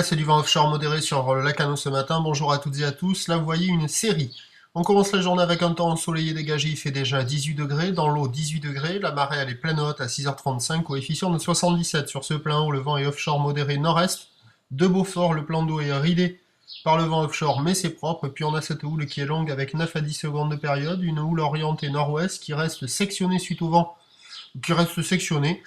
baisse du vent offshore modéré sur le lac Cano ce matin. Bonjour à toutes et à tous. Là, vous voyez une série. On commence la journée avec un temps ensoleillé dégagé. Il fait déjà 18 degrés. Dans l'eau, 18 degrés. La marée, elle est pleine haute à 6h35. Coefficient de 77. Sur ce plan haut, le vent est offshore modéré nord-est. De Beaufort, le plan d'eau est ridé par le vent offshore, mais c'est propre. Et puis on a cette houle qui est longue avec 9 à 10 secondes de période. Une houle orientée nord-ouest qui reste sectionnée suite au vent. Qui reste sectionnée.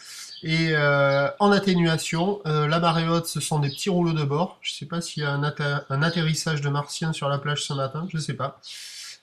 Et en atténuation, la marée haute, ce sont des petits rouleaux de bord. Je ne sais pas s'il y a un atterrissage de martiens sur la plage ce matin, je ne sais pas.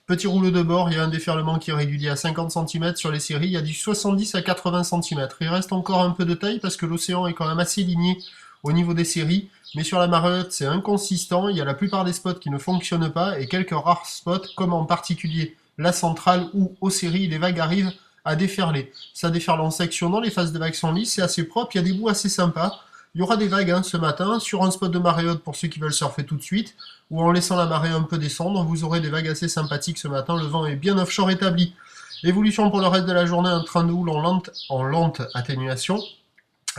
Petit rouleau de bord, il y a un déferlement qui est régulier à 50 cm sur les séries, il y a du 70 à 80 cm. Il reste encore un peu de taille parce que l'océan est quand même assez ligné au niveau des séries, mais sur la marée haute, c'est inconsistant. Il y a la plupart des spots qui ne fonctionnent pas et quelques rares spots, comme en particulier la centrale où aux séries, les vagues arrivent à déferler. Ça déferle en sectionnant, les phases de vagues sont lisses, c'est assez propre, il y a des bouts assez sympas. Il y aura des vagues ce matin, sur un spot de marée haute pour ceux qui veulent surfer tout de suite, ou en laissant la marée un peu descendre, vous aurez des vagues assez sympathiques ce matin, le vent est bien offshore établi. Évolution pour le reste de la journée, un train de houle en lente atténuation,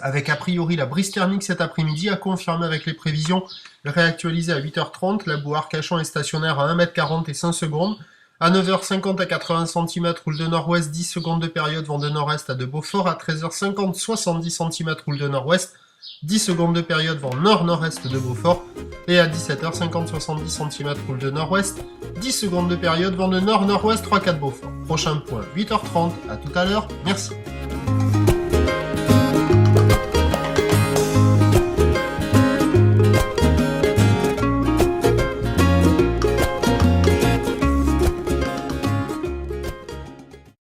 avec a priori la brise thermique cet après-midi, à confirmer avec les prévisions réactualisées à 8h30, la boue Arcachon est stationnaire à 1m40 et 5 secondes, à 9h50 à 80 cm, roule de nord-ouest, 10 secondes de période, vent de nord-est à de Beaufort. À 13h50, 70 cm, roule de nord-ouest, 10 secondes de période, vent nord-nord-est de Beaufort. Et à 17h50, 70 cm, roule de nord-ouest, 10 secondes de période, vent de nord-nord-ouest, 3-4 Beaufort. Prochain point, 8h30, à tout à l'heure, merci.